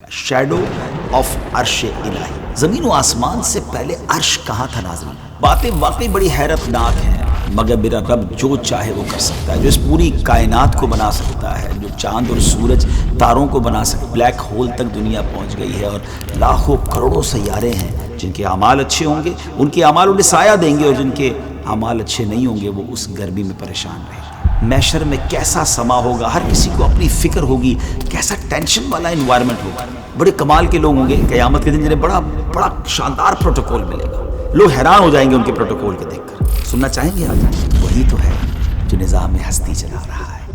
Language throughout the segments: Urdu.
شیڈو آف عرش الہی، زمین و آسمان سے پہلے عرش کہاں تھا ناظرین؟ باتیں واقعی بڑی حیرت ناک ہیں، مگر میرا رب جو چاہے وہ کر سکتا ہے، جو اس پوری کائنات کو بنا سکتا ہے، جو چاند اور سورج تاروں کو بنا سکتا ہے، بلیک ہول تک دنیا پہنچ گئی ہے اور لاکھوں کروڑوں سیارے ہیں جن کے اعمال اچھے ہوں گے ان کے اعمال انہیں سایہ دیں گے، اور جن کے اعمال اچھے نہیں ہوں گے وہ اس گرمی میں پریشان رہیں گے۔ میشر میں کیسا سما ہوگا، ہر کسی کو اپنی فکر ہوگی، کیسا ٹینشن والا انوائرمنٹ ہوگا، بڑے کمال کے لوگ ہوں گے قیامت کے دن جنہیں بڑا شاندار پروٹوکول ملے گا، لوگ حیران ہو جائیں گے ان کے پروٹوکول کو دیکھ کر۔ سننا چاہیں گے آج؟ وہی تو ہے جو نظام ہستی چلا رہا ہے۔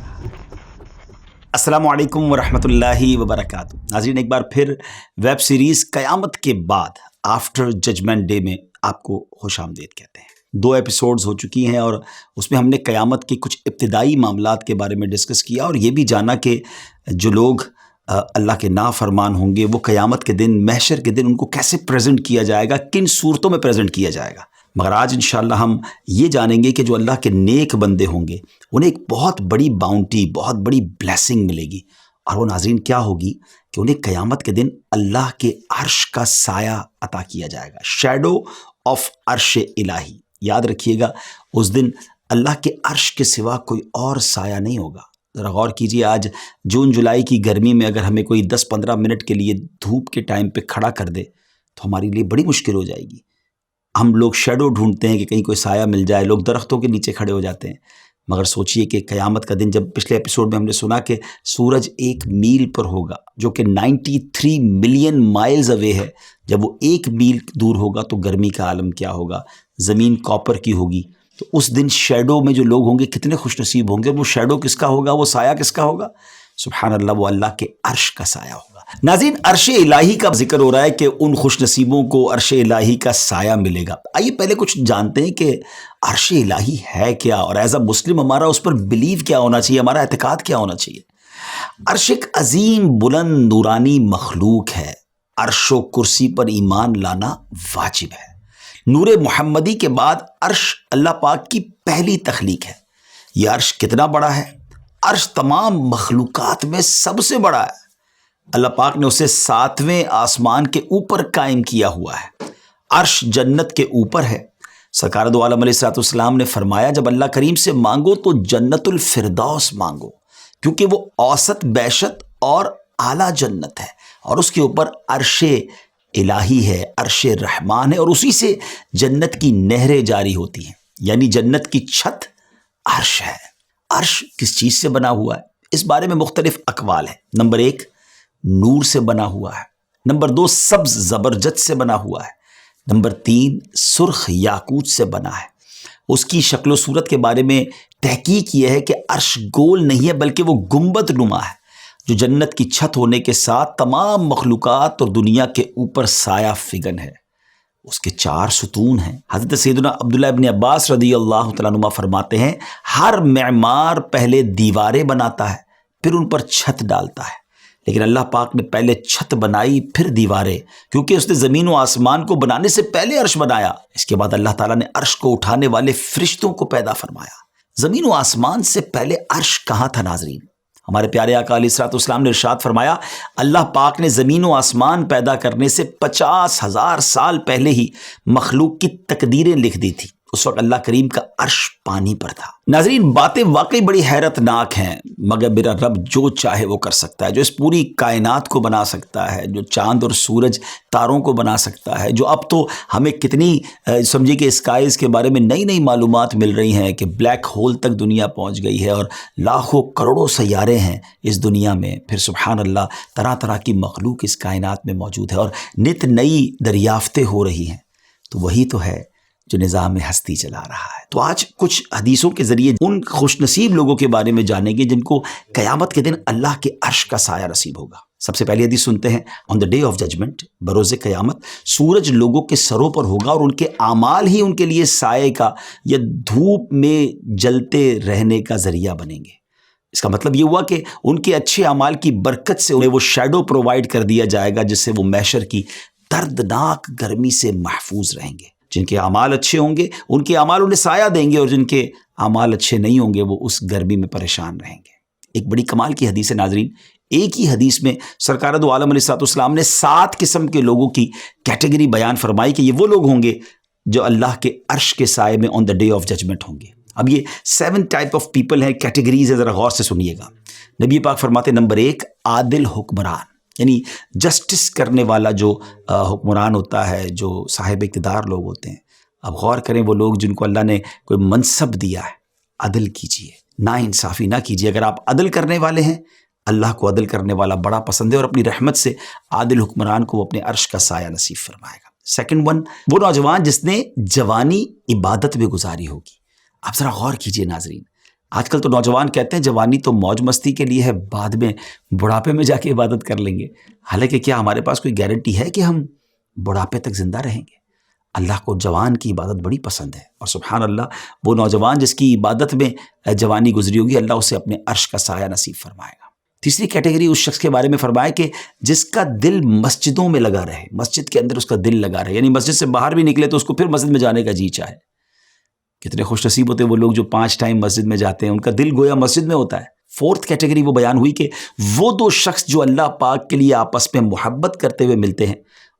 السلام علیکم ورحمۃ اللہ وبرکاتہ۔ ناظرین، ایک بار پھر ویب سیریز قیامت کے بعد آفٹر ججمنٹ ڈے میں آپ کو خوش آمدید کہتے ہیں۔ 2 ایپیسوڈز ہو چکی ہیں اور اس میں ہم نے قیامت کے کچھ ابتدائی معاملات کے بارے میں ڈسکس کیا اور یہ بھی جانا کہ جو لوگ اللہ کے نافرمان ہوں گے وہ قیامت کے دن، محشر کے دن، ان کو کیسے پریزنٹ کیا جائے گا، کن صورتوں میں پریزنٹ کیا جائے گا۔ مگر آج انشاءاللہ ہم یہ جانیں گے کہ جو اللہ کے نیک بندے ہوں گے انہیں ایک بہت بڑی باؤنٹی، بہت بڑی بلیسنگ ملے گی، اور وہ ناظرین کیا ہوگی کہ انہیں قیامت کے دن اللہ کے عرش کا سایہ عطا کیا جائے گا، شیڈو آف عرش الہی۔ یاد رکھیے گا اس دن اللہ کے عرش کے سوا کوئی اور سایہ نہیں ہوگا۔ ذرا غور کیجیے، آج جون جولائی کی گرمی میں اگر ہمیں کوئی 10-15 منٹ کے لیے دھوپ کے ٹائم پہ کھڑا کر دے تو ہمارے لیے بڑی مشکل ہو جائے گی۔ ہم لوگ شیڈو ڈھونڈتے ہیں کہ کہیں کوئی سایہ مل جائے، لوگ درختوں کے نیچے کھڑے ہو جاتے ہیں، مگر سوچئے کہ قیامت کا دن، جب پچھلے ایپیسوڈ میں ہم نے سنا کہ سورج 1 میل پر ہوگا جو کہ 93 ملین مائلز اوے ہے، جب وہ 1 میل دور ہوگا تو گرمی کا عالم کیا ہوگا، زمین کاپر کی ہوگی، تو اس دن شیڈو میں جو لوگ ہوں گے کتنے خوش نصیب ہوں گے۔ وہ شیڈو کس کا ہوگا، وہ سایہ کس کا ہوگا؟ سبحان اللہ، وہ اللہ کے عرش کا سایہ ہوگا۔ ناظرین، عرش الہی کا ذکر ہو رہا ہے کہ ان خوش نصیبوں کو عرش الہی کا سایہ ملے گا۔ آئیے پہلے کچھ جانتے ہیں کہ عرش الہی ہے کیا، اور ایز اے مسلم ہمارا اس پر بلیو کیا ہونا چاہیے، ہمارا اعتقاد کیا ہونا چاہیے۔ عرش ایک عظیم بلند نورانی مخلوق ہے۔ عرش و کرسی پر ایمان لانا واجب ہے۔ نور محمدی کے بعد عرش اللہ پاک کی پہلی تخلیق ہے۔ یہ عرش کتنا بڑا ہے؟ عرش تمام مخلوقات میں سب سے بڑا ہے۔ اللہ پاک نے اسے 7ویں آسمان کے اوپر قائم کیا ہوا ہے۔ عرش جنت کے اوپر ہے۔ سرکار دو عالم علیہ السلام نے فرمایا، جب اللہ کریم سے مانگو تو جنت الفردوس مانگو، کیونکہ وہ اوسط بیشت اور اعلیٰ جنت ہے، اور اس کے اوپر عرش الہی ہے، عرش رحمان ہے، اور اسی سے جنت کی نہریں جاری ہوتی ہیں، یعنی جنت کی چھت عرش ہے۔ عرش کس چیز سے بنا ہوا ہے؟ اس بارے میں مختلف اقوال ہیں۔ نمبر 1، نور سے بنا ہوا ہے۔ نمبر 2، سبز زبرجد سے بنا ہوا ہے۔ نمبر 3، سرخ یاقوت سے بنا ہے۔ اس کی شکل و صورت کے بارے میں تحقیق یہ ہے کہ عرش گول نہیں ہے بلکہ وہ گنبد نما ہے، جو جنت کی چھت ہونے کے ساتھ تمام مخلوقات اور دنیا کے اوپر سایہ فگن ہے۔ اس کے 4 ستون ہیں۔ حضرت سیدنا عبداللہ ابن عباس رضی اللہ تعالیٰ عنہما فرماتے ہیں، ہر معمار پہلے دیواریں بناتا ہے پھر ان پر چھت ڈالتا ہے، لیکن اللہ پاک نے پہلے چھت بنائی پھر دیواریں، کیونکہ اس نے زمین و آسمان کو بنانے سے پہلے عرش بنایا۔ اس کے بعد اللہ تعالیٰ نے عرش کو اٹھانے والے فرشتوں کو پیدا فرمایا۔ زمین و آسمان سے پہلے عرش کہاں تھا ناظرین؟ ہمارے پیارے آقا علیہ السلام نے ارشاد فرمایا، اللہ پاک نے زمین و آسمان پیدا کرنے سے 50,000 سال پہلے ہی مخلوق کی تقدیریں لکھ دی تھی۔ اس وقت اللہ کریم کا عرش پانی پر تھا۔ ناظرین، باتیں واقعی بڑی حیرت ناک ہیں، مگر میرا رب جو چاہے وہ کر سکتا ہے، جو اس پوری کائنات کو بنا سکتا ہے، جو چاند اور سورج تاروں کو بنا سکتا ہے، جو اب تو ہمیں کتنی سمجھے کہ اسکائز کے بارے میں نئی معلومات مل رہی ہیں کہ بلیک ہول تک دنیا پہنچ گئی ہے اور لاکھوں کروڑوں سیارے ہیں اس دنیا میں، پھر سبحان اللہ طرح طرح کی مخلوق اس کائنات میں موجود ہے اور نت نئی دریافتیں ہو رہی ہیں، تو وہی تو ہے جو نظام ہستی چلا رہا ہے۔ تو آج کچھ حدیثوں کے ذریعے ان خوش نصیب لوگوں کے بارے میں جانیں گے جن کو قیامت کے دن اللہ کے عرش کا سایہ نصیب ہوگا۔ سب سے پہلی حدیث سنتے ہیں، آن دا ڈے آف ججمنٹ، بروز قیامت سورج لوگوں کے سروں پر ہوگا اور ان کے اعمال ہی ان کے لیے سائے کا یا دھوپ میں جلتے رہنے کا ذریعہ بنیں گے۔ اس کا مطلب یہ ہوا کہ ان کے اچھے اعمال کی برکت سے انہیں وہ شیڈو پرووائڈ کر دیا جائے گا، جس سے وہ محشر کی دردناک گرمی سے محفوظ رہیں گے۔ جن کے اعمال اچھے ہوں گے ان کے اعمال انہیں سایہ دیں گے، اور جن کے اعمال اچھے نہیں ہوں گے وہ اس گرمی میں پریشان رہیں گے۔ ایک بڑی کمال کی حدیث ہے ناظرین، ایک ہی حدیث میں سرکار دو عالم علیہ السلام نے 7 قسم کے لوگوں کی کیٹیگری بیان فرمائی کہ یہ وہ لوگ ہوں گے جو اللہ کے عرش کے سائے میں آن دا ڈے آف ججمنٹ ہوں گے. اب یہ 7 ٹائپ آف پیپل ہیں، کیٹیگریز ہے، ذرا غور سے سنیے گا. نبی پاک فرماتے نمبر 1 عادل حکمران، یعنی جسٹس کرنے والا جو حکمران ہوتا ہے، جو صاحب اقتدار لوگ ہوتے ہیں. اب غور کریں، وہ لوگ جن کو اللہ نے کوئی منصب دیا ہے، عدل کیجئے، نا انصافی نہ کیجیے. اگر آپ عدل کرنے والے ہیں، اللہ کو عدل کرنے والا بڑا پسند ہے، اور اپنی رحمت سے عادل حکمران کو وہ اپنے عرش کا سایہ نصیب فرمائے گا. سیکنڈ ون، وہ نوجوان جس نے جوانی عبادت میں گزاری ہوگی. آپ ذرا غور کیجئے ناظرین، آج کل تو نوجوان کہتے ہیں جوانی تو موج مستی کے لیے ہے، بعد میں بڑھاپے میں جا کے عبادت کر لیں گے. حالانکہ کیا ہمارے پاس کوئی گارنٹی ہے کہ ہم بڑھاپے تک زندہ رہیں گے؟ اللہ کو جوان کی عبادت بڑی پسند ہے، اور سبحان اللہ وہ نوجوان جس کی عبادت میں جوانی گزری ہوگی، اللہ اسے اپنے عرش کا سایہ نصیب فرمائے گا. تیسری کیٹیگری اس شخص کے بارے میں فرمائے کہ جس کا دل مسجدوں میں لگا رہے، مسجد کے اندر اس کا دل لگا رہے، یعنی مسجد سے باہر بھی نکلے تو اس کو پھر مسجد میں جانے کا جی چاہے. کتنے خوش نصیب ہوتے ہیں وہ لوگ جو 5 ٹائم مسجد میں جاتے ہیں، ان کا دل گویا مسجد میں ہوتا ہے. فورتھ کیٹیگری وہ بیان ہوئی کہ وہ 2 شخص جو اللہ پاک کے لیے آپس میں محبت کرتے ہوئے ملتے ہیں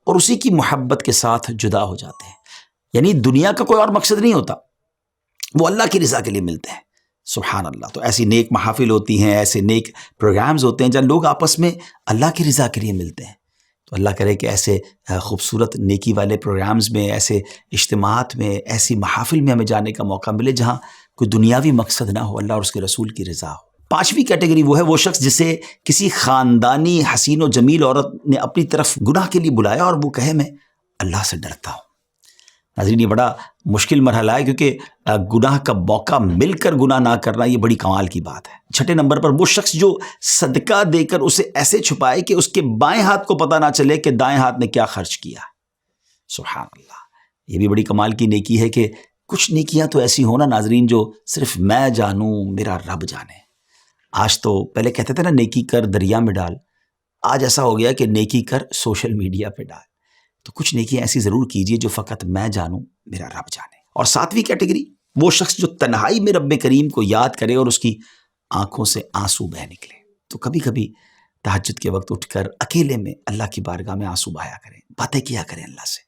اور اسی کی محبت کے ساتھ جدا ہو جاتے ہیں، یعنی دنیا کا کوئی اور مقصد نہیں ہوتا، وہ اللہ کی رضا کے لیے ملتے ہیں. سبحان اللہ. تو ایسی نیک محافل ہوتی ہیں، ایسے نیک پروگرامز ہوتے ہیں جہاں لوگ آپس میں اللہ کی رضا کے لیے ملتے ہیں. تو اللہ کرے کہ ایسے خوبصورت نیکی والے پروگرامز میں، ایسے اجتماعات میں، ایسی محافل میں ہمیں جانے کا موقع ملے جہاں کوئی دنیاوی مقصد نہ ہو، اللہ اور اس کے رسول کی رضا ہو. 5ویں کیٹیگری وہ ہے وہ شخص جسے کسی خاندانی حسین و جمیل عورت نے اپنی طرف گناہ کے لیے بلایا اور وہ کہے میں اللہ سے ڈرتا ہوں. ناظرین یہ بڑا مشکل مرحلہ ہے، کیونکہ گناہ کا موقع مل کر گناہ نہ کرنا یہ بڑی کمال کی بات ہے. 6 نمبر پر وہ شخص جو صدقہ دے کر اسے ایسے چھپائے کہ اس کے بائیں ہاتھ کو پتہ نہ چلے کہ دائیں ہاتھ نے کیا خرچ کیا. سبحان اللہ. یہ بھی بڑی کمال کی نیکی ہے کہ کچھ نیکیاں تو ایسی ہونا ناظرین جو صرف میں جانوں، میرا رب جانے. آج تو پہلے کہتے تھے نا نیکی کر دریا میں ڈال، آج ایسا ہو گیا کہ نیکی کر سوشل میڈیا پہ ڈال. تو کچھ نیکیاں ایسی ضرور کیجئے جو فقط میں جانوں، میرا رب جانے. اور 7ویں کیٹیگری وہ شخص جو تنہائی میں رب کریم کو یاد کرے اور اس کی آنکھوں سے آنسو بہہ نکلے. تو کبھی کبھی تہجد کے وقت اٹھ کر اکیلے میں اللہ کی بارگاہ میں آنسو بہایا کریں، باتیں کیا کریں، اللہ سے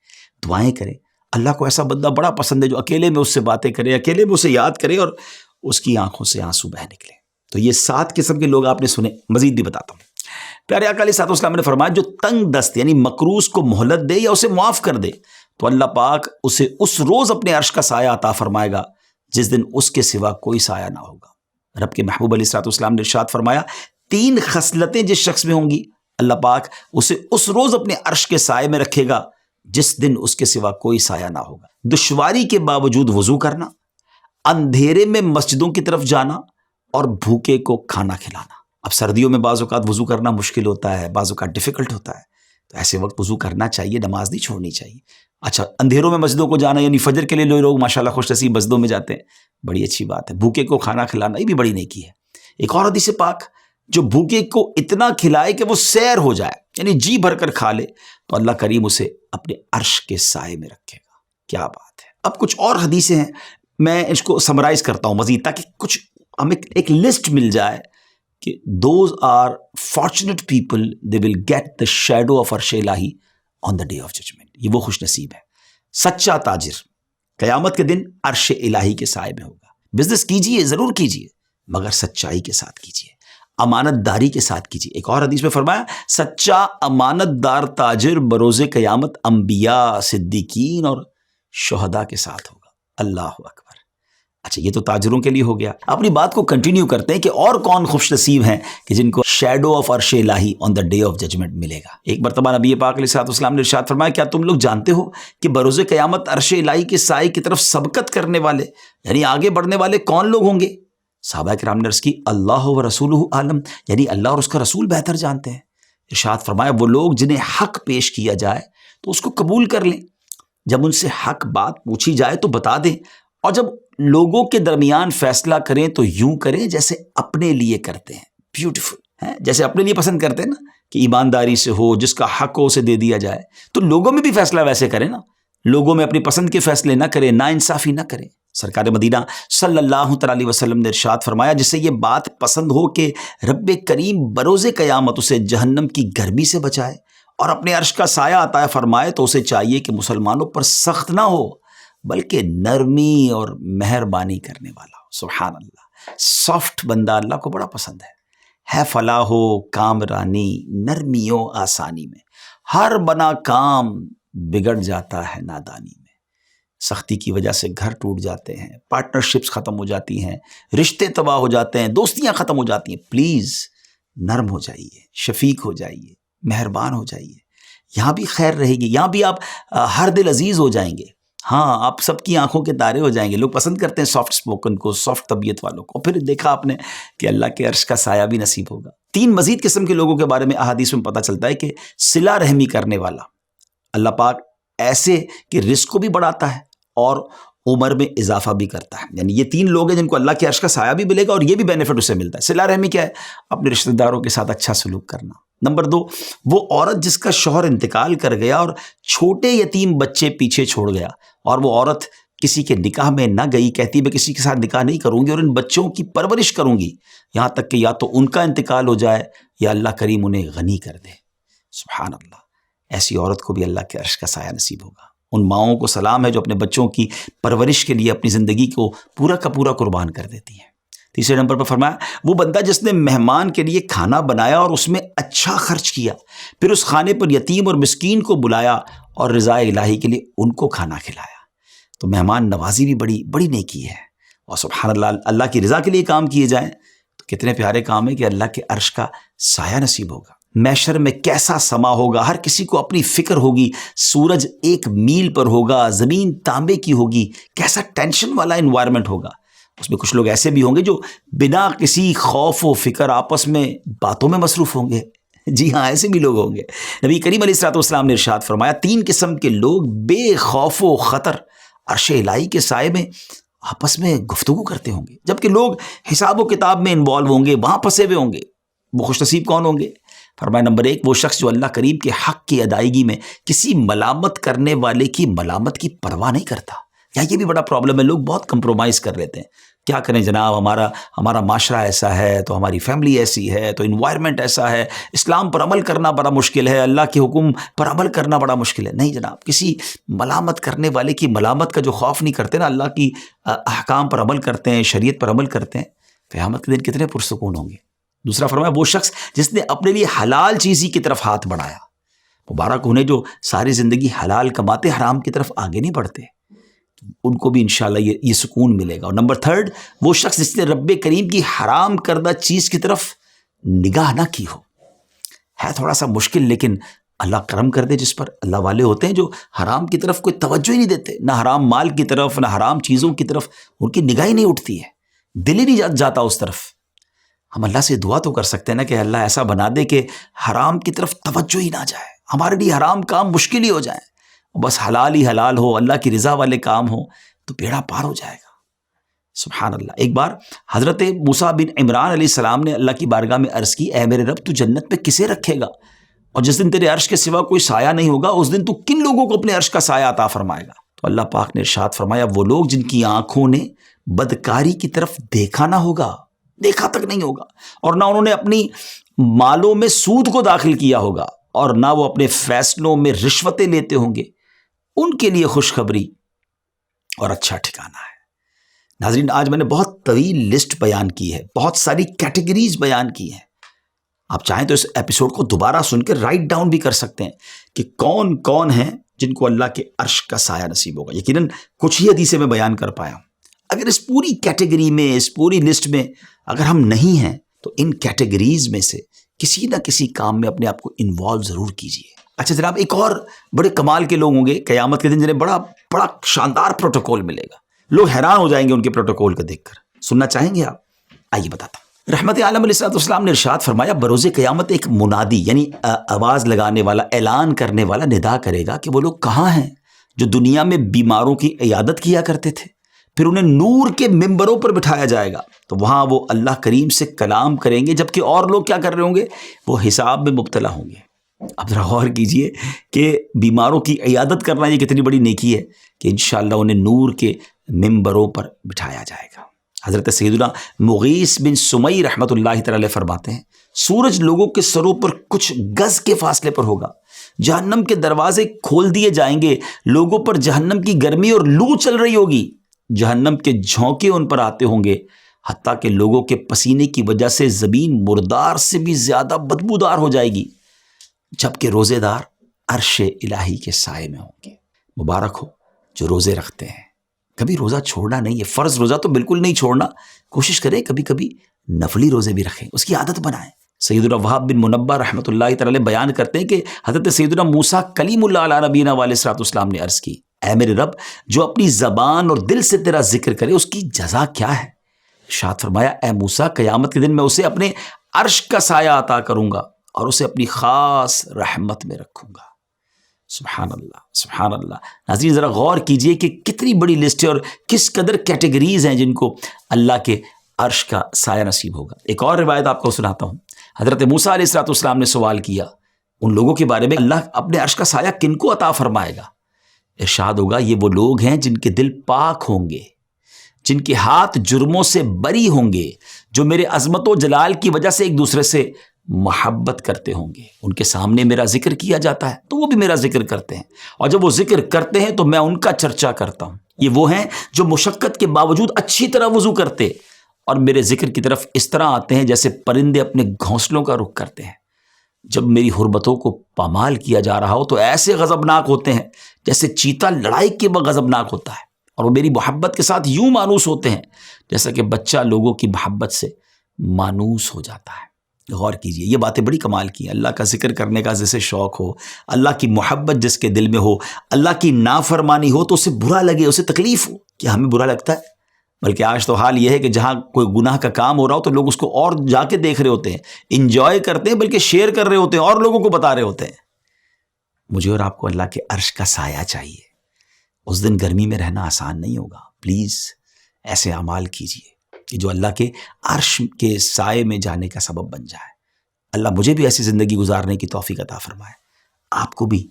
دعائیں کریں. اللہ کو ایسا بندہ بڑا پسند ہے جو اکیلے میں اس سے باتیں کرے، اکیلے میں اسے یاد کرے اور اس کی آنکھوں سے آنسو بہہ نکلے. تو یہ 7 قسم کے لوگ آپ نے سنے، مزید بھی بتاتا ہوں. پیارے آقا علیہ السلام نے فرمایا جو تنگ دست یعنی مکروز کو مہلت دے یا اسے معاف کر دے تو اللہ پاک اسے اس روز اپنے عرش کا سایہ عطا فرمائے گا جس دن اس کے سوا کوئی سایہ نہ ہوگا. رب کے محبوب علیہ السلام نے ارشاد فرمایا 3 خصلتیں جس شخص میں ہوں گی اللہ پاک اسے اس روز اپنے عرش کے سائے میں رکھے گا جس دن اس کے سوا کوئی سایہ نہ ہوگا. دشواری کے باوجود وضو کرنا، اندھیرے میں مسجدوں کی طرف جانا اور بھوکے کو کھانا کھلانا. اب سردیوں میں بعض اوقات وضو کرنا مشکل ہوتا ہے، بعض اوقات ڈیفیکلٹ ہوتا ہے، تو ایسے وقت وضو کرنا چاہیے، نماز نہیں چھوڑنی چاہیے. اچھا اندھیروں میں مسجدوں کو جانا یعنی فجر کے لیے لوگ ماشاءاللہ خوش نصیب مسجدوں میں جاتے ہیں، بڑی اچھی بات ہے. بھوکے کو کھانا کھلانا یہ بھی بڑی نیکی ہے. ایک اور حدیث پاک جو بھوکے کو اتنا کھلائے کہ وہ سیر ہو جائے یعنی جی بھر کر کھا لے تو اللہ کریم اسے اپنے عرش کے سائے میں رکھے گا. کیا بات ہے. اب کچھ اور حدیثیں ہیں، میں اس کو سمرائز کرتا ہوں مزید تاکہ کچھ ہمیں ایک لسٹ مل جائے کہ those are fortunate people they will get the shadow of عرش الہی on the day of judgment. یہ وہ خوش نصیب ہے. سچا تاجر قیامت کے دن عرش الہی کے سائے میں ہوگا. بزنس کیجئے، ضرور کیجئے، مگر سچائی کے ساتھ کیجئے، امانت داری کے ساتھ کیجئے. ایک اور حدیث میں فرمایا سچا امانت دار تاجر بروز قیامت انبیاء، صدیقین اور شہداء کے ساتھ ہوگا. اللہ اکبر. اچھا یہ تو تاجروں کے لیے ہو گیا. اپنی بات کو کنٹینیو کرتے ہیں کہ اور کون خوش نصیب ہیں کہ جن کو شیڈو آف عرش الہی آن دا ڈے آف ججمنٹ ملے گا. ایک مرتبہ نبی پاک علیہ السلام نے ارشاد فرمایا کیا تم لوگ جانتے ہو کہ بروز قیامت عرش الہی کے سائے کی طرف سبقت کرنے والے یعنی آگے بڑھنے والے کون لوگ ہوں گے؟ صحابہ کرام نے عرض کی اللہ و رسولہ عالم، یعنی اللہ اور اس کا رسول بہتر جانتے ہیں. ارشاد فرمایا وہ لوگ جنہیں حق پیش کیا جائے تو اس کو قبول کر لیں، جب ان سے حق بات پوچھی جائے تو بتا دیں، اور جب لوگوں کے درمیان فیصلہ کریں تو یوں کریں جیسے اپنے لیے کرتے ہیں. بیوٹیفل ہے، جیسے اپنے لیے پسند کرتے ہیں نا کہ ایمانداری سے ہو، جس کا حق ہو اسے دے دیا جائے، تو لوگوں میں بھی فیصلہ ویسے کریں نا. لوگوں میں اپنی پسند کے فیصلے نہ کریں، نا انصافی نہ کریں. سرکار مدینہ صلی اللہ تعالی علیہ وسلم نے ارشاد فرمایا جسے یہ بات پسند ہو کہ رب کریم بروز قیامت اسے جہنم کی گرمی سے بچائے اور اپنے عرش کا سایہ عطا فرمائے، تو اسے چاہیے کہ مسلمانوں پر سخت نہ ہو بلکہ نرمی اور مہربانی کرنے والا ہو۔ سبحان اللہ، سافٹ بندہ اللہ کو بڑا پسند ہے فلاح و کامرانی نرمی و آسانی میں، ہر بنا کام بگڑ جاتا ہے نادانی میں۔ سختی کی وجہ سے گھر ٹوٹ جاتے ہیں، پارٹنرشپس ختم ہو جاتی ہیں، رشتے تباہ ہو جاتے ہیں، دوستیاں ختم ہو جاتی ہیں۔ پلیز نرم ہو جائیے، شفیق ہو جائیے، مہربان ہو جائیے، یہاں بھی خیر رہے گی، یہاں بھی آپ ہر دل عزیز ہو جائیں گے، ہاں آپ سب کی آنکھوں کے تارے ہو جائیں گے۔ لوگ پسند کرتے ہیں سافٹ اسپوکن کو، سافٹ طبیعت والوں کو، پھر دیکھا آپ نے کہ اللہ کے عرش کا سایہ بھی نصیب ہوگا۔ 3 مزید قسم کے لوگوں کے بارے میں احادیث میں پتہ چلتا ہے کہ صلہ رحمی کرنے والا، اللہ پاک ایسے کہ رزق کو بھی بڑھاتا ہے اور عمر میں اضافہ بھی کرتا ہے، یعنی یہ 3 لوگ ہیں جن کو اللہ کے عرش کا سایہ بھی ملے گا اور یہ بھی بینیفٹ اسے ملتا ہے۔ صلہ رحمی کیا ہے؟ اپنے رشتہ داروں کے ساتھ اچھا سلوک کرنا۔ نمبر 2، وہ عورت جس کا شوہر انتقال کر گیا اور چھوٹے یتیم بچے پیچھے چھوڑ گیا اور وہ عورت کسی کے نکاح میں نہ گئی، کہتی میں کسی کے ساتھ نکاح نہیں کروں گی اور ان بچوں کی پرورش کروں گی یہاں تک کہ یا تو ان کا انتقال ہو جائے یا اللہ کریم انہیں غنی کر دے۔ سبحان اللہ، ایسی عورت کو بھی اللہ کے عرش کا سایہ نصیب ہوگا۔ ان ماؤں کو سلام ہے جو اپنے بچوں کی پرورش کے لیے اپنی زندگی کو پورا کا پورا قربان کر دیتی ہیں۔ تیسرے نمبر پر فرمایا وہ بندہ جس نے مہمان کے لیے کھانا بنایا اور اس میں اچھا خرچ کیا، پھر اس کھانے پر یتیم اور مسکین کو بلایا اور رضا الہی کے لیے ان کو کھانا کھلایا۔ تو مہمان نوازی بھی بڑی بڑی نیکی ہے، اور سبحان اللہ، اللہ کی رضا کے لیے کام کیے جائیں تو کتنے پیارے کام ہے کہ اللہ کے عرش کا سایہ نصیب ہوگا۔ محشر میں کیسا سما ہوگا، ہر کسی کو اپنی فکر ہوگی، سورج 1 میل پر ہوگا، زمین تانبے کی ہوگی، کیسا ٹینشن والا انوائرمنٹ ہوگا۔ اس میں کچھ لوگ ایسے بھی ہوں گے جو بنا کسی خوف و فکر آپس میں باتوں میں مصروف ہوں گے، جی ہاں ایسے بھی لوگ ہوں گے۔ نبی کریم علیہ الصلوۃ والسلام نے ارشاد فرمایا 3 قسم کے لوگ بے خوف و خطر عرش الہی کے سائے میں آپس میں گفتگو کرتے ہوں گے، جبکہ لوگ حساب و کتاب میں انوالو ہوں گے، وہاں پھنسے ہوئے ہوں گے۔ وہ خوش نصیب کون ہوں گے؟ فرمایا نمبر 1، وہ شخص جو اللہ کریم کے حق کی ادائیگی میں کسی ملامت کرنے والے کی ملامت کی پرواہ نہیں کرتا۔ یا یہ بھی بڑا پرابلم ہے، لوگ بہت کمپرومائز کر لیتے ہیں، کیا کریں جناب، ہمارا معاشرہ ایسا ہے، تو ہماری فیملی ایسی ہے، تو انوائرمنٹ ایسا ہے، اسلام پر عمل کرنا بڑا مشکل ہے، اللہ کے حکم پر عمل کرنا بڑا مشکل ہے۔ نہیں جناب، کسی ملامت کرنے والے کی ملامت کا جو خوف نہیں کرتے نا، اللہ کی احکام پر عمل کرتے ہیں، شریعت پر عمل کرتے ہیں، قیامت کے دن کتنے پرسکون ہوں گے۔ دوسرا فرمایا وہ شخص جس نے اپنے لیے حلال چیزی کی طرف ہاتھ بڑھایا، مبارک انہیں جو ساری زندگی حلال کماتے حرام کی طرف آگے نہیں بڑھتے، ان کو بھی انشاءاللہ یہ سکون ملے گا۔ اور نمبر 3، وہ شخص جس نے رب کریم کی حرام کردہ چیز کی طرف نگاہ نہ کی ہو۔ ہے تھوڑا سا مشکل، لیکن اللہ کرم کر دے، جس پر اللہ والے ہوتے ہیں جو حرام کی طرف کوئی توجہ ہی نہیں دیتے، نہ حرام مال کی طرف نہ حرام چیزوں کی طرف ان کی نگاہ ہی نہیں اٹھتی ہے، دل ہی نہیں جاتا اس طرف۔ ہم اللہ سے دعا تو کر سکتے ہیں نا کہ اللہ ایسا بنا دے کہ حرام کی طرف توجہ ہی نہ جائے، ہمارے لیے حرام کام مشکل ہی ہو جائیں، بس حلال ہی حلال ہو، اللہ کی رضا والے کام ہو تو بیڑا پار ہو جائے گا۔ سبحان اللہ۔ ایک بار حضرت موسیٰ بن عمران علیہ السلام نے اللہ کی بارگاہ میں عرض کی، اے میرے رب تو جنت میں کسے رکھے گا، اور جس دن تیرے عرش کے سوا کوئی سایہ نہیں ہوگا اس دن تو کن لوگوں کو اپنے عرش کا سایہ عطا فرمائے گا؟ تو اللہ پاک نے ارشاد فرمایا وہ لوگ جن کی آنکھوں نے بدکاری کی طرف دیکھا نہ ہوگا، دیکھا تک نہیں ہوگا، اور نہ انہوں نے اپنی مالوں میں سود کو داخل کیا ہوگا، اور نہ وہ اپنے فیصلوں میں رشوتیں لیتے ہوں گے، ان کے لیے خوشخبری اور اچھا ٹھکانہ ہے۔ ناظرین، آج میں نے بہت طویل لسٹ بیان کی ہے، بہت ساری کیٹیگریز بیان کی ہیں، آپ چاہیں تو اس ایپیسوڈ کو دوبارہ سن کے رائٹ ڈاؤن بھی کر سکتے ہیں کہ کون کون ہیں جن کو اللہ کے عرش کا سایہ نصیب ہوگا۔ یقیناً کچھ ہی حدیثیں میں بیان کر پایا ہوں، اگر اس پوری کیٹیگری میں، اس پوری لسٹ میں اگر ہم نہیں ہیں تو ان کیٹیگریز میں سے کسی نہ کسی کام میں اپنے آپ کو انوالو ضرور کیجیے۔ اچھا جناب، ایک اور بڑے کمال کے لوگ ہوں گے قیامت کے دن جنہیں بڑا شاندار پروٹوکول ملے گا، لوگ حیران ہو جائیں گے ان کے پروٹوکول کو دیکھ کر۔ سننا چاہیں گے آپ؟ آئیے بتاتا ہوں۔ رحمت عالم علیہ الصلوۃ والسلام نے ارشاد فرمایا بروز قیامت ایک منادی یعنی آواز لگانے والا، اعلان کرنے والا ندا کرے گا کہ وہ لوگ کہاں ہیں جو دنیا میں بیماروں کی عیادت کیا کرتے تھے، پھر انہیں نور کے ممبروں پر بٹھایا جائے گا، تو وہاں وہ اللہ کریم سے کلام کریں گے، جبکہ اور لوگ کیا کر رہے ہوں گے؟ وہ حساب میں مبتلا ہوں گے۔ اب ذرا غور کیجئے کہ بیماروں کی عیادت کرنا یہ کتنی بڑی نیکی ہے کہ انشاءاللہ انہیں نور کے ممبروں پر بٹھایا جائے گا۔ حضرت سیدنا مغیث بن سمی رحمۃ اللہ تعالی علیہ فرماتے ہیں سورج لوگوں کے سروں پر کچھ گز کے فاصلے پر ہوگا، جہنم کے دروازے کھول دیے جائیں گے، لوگوں پر جہنم کی گرمی اور لو چل رہی ہوگی، جہنم کے جھونکے ان پر آتے ہوں گے، حتیٰ کہ لوگوں کے پسینے کی وجہ سے زمین مردار سے بھی زیادہ بدبودار ہو جائے گی، جبکہ روزے دار عرش الہی کے سائے میں ہوں گے۔ مبارک ہو جو روزے رکھتے ہیں۔ کبھی روزہ چھوڑنا نہیں ہے، فرض روزہ تو بالکل نہیں چھوڑنا، کوشش کریں کبھی کبھی نفلی روزے بھی رکھیں، اس کی عادت بنائیں۔ سیدنا وہاب بن منبہ رحمۃ اللہ تعالی بیان کرتے ہیں کہ حضرت سیدنا موسیٰ کلیم اللہ علیہ نبینا علیہ الصلوۃ والسلام نے عرض کی، اے میرے رب، جو اپنی زبان اور دل سے تیرا ذکر کرے اس کی جزا کیا ہے؟ ارشاد فرمایا، اے موسیٰ، قیامت کے دن میں اسے اپنے عرش کا سایہ عطا کروں گا اور اسے اپنی خاص رحمت میں رکھوں گا۔ سبحان اللہ، سبحان اللہ۔ ناظرین ذرا غور کیجئے کہ کتنی بڑی لسٹ ہے اور کس قدر کیٹیگریز ہیں جن کو اللہ کے عرش کا سایہ نصیب ہوگا۔ ایک اور روایت آپ کو سناتا ہوں۔ حضرت موسیٰ علیہ الصلوۃ والسلام نے سوال کیا ان لوگوں کے بارے میں، اللہ اپنے عرش کا سایہ کن کو عطا فرمائے گا؟ ارشاد ہوگا، یہ وہ لوگ ہیں جن کے دل پاک ہوں گے، جن کے ہاتھ جرموں سے بری ہوں گے، جو میرے عظمت و جلال کی وجہ سے ایک دوسرے سے محبت کرتے ہوں گے۔ ان کے سامنے میرا ذکر کیا جاتا ہے تو وہ بھی میرا ذکر کرتے ہیں، اور جب وہ ذکر کرتے ہیں تو میں ان کا چرچا کرتا ہوں۔ یہ وہ ہیں جو مشقت کے باوجود اچھی طرح وضو کرتے اور میرے ذکر کی طرف اس طرح آتے ہیں جیسے پرندے اپنے گھونسلوں کا رخ کرتے ہیں۔ جب میری حرمتوں کو پامال کیا جا رہا ہو تو ایسے غضبناک ہوتے ہیں جیسے چیتا لڑائی کے وقت غضبناک ہوتا ہے، اور وہ میری محبت کے ساتھ یوں مانوس ہوتے ہیں جیسا کہ بچہ لوگوں کی محبت سے مانوس ہو جاتا ہے۔ غور کیجئے، یہ باتیں بڑی کمال کی ہیں۔ اللہ کا ذکر کرنے کا جسے شوق ہو، اللہ کی محبت جس کے دل میں ہو، اللہ کی نافرمانی ہو تو اسے برا لگے، اسے تکلیف ہو۔ کیا ہمیں برا لگتا ہے؟ بلکہ آج تو حال یہ ہے کہ جہاں کوئی گناہ کا کام ہو رہا ہو تو لوگ اس کو اور جا کے دیکھ رہے ہوتے ہیں، انجوائے کرتے ہیں، بلکہ شیئر کر رہے ہوتے ہیں اور لوگوں کو بتا رہے ہوتے ہیں۔ مجھے اور آپ کو اللہ کے عرش کا سایہ چاہیے۔ اس دن گرمی میں رہنا آسان نہیں ہوگا۔ پلیز ایسے اعمال کیجئے کہ جو اللہ کے عرش کے سائے میں جانے کا سبب بن جائے۔ اللہ مجھے بھی ایسی زندگی گزارنے کی توفیق عطا فرمائے، آپ کو بھی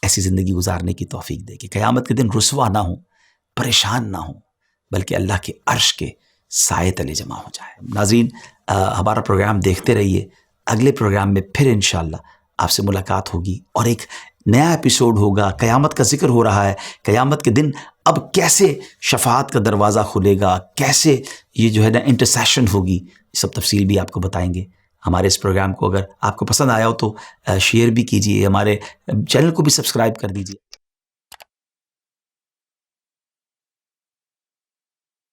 ایسی زندگی گزارنے کی توفیق دے کہ قیامت کے دن رسوا نہ ہوں، پریشان نہ ہوں، بلکہ اللہ کے عرش کے سائے تلے جمع ہو جائے۔ ناظرین ہمارا پروگرام دیکھتے رہیے، اگلے پروگرام میں پھر انشاءاللہ آپ سے ملاقات ہوگی اور ایک نیا ایپیسوڈ ہوگا۔ قیامت کا ذکر ہو رہا ہے، قیامت کے دن اب کیسے شفاعت کا دروازہ کھلے گا، کیسے یہ جو ہے نا انٹرسیشن ہوگی، یہ سب تفصیل بھی آپ کو بتائیں گے۔ ہمارے اس پروگرام کو اگر آپ کو پسند آیا ہو تو شیئر بھی کیجئے، ہمارے چینل کو بھی سبسکرائب کر دیجئے۔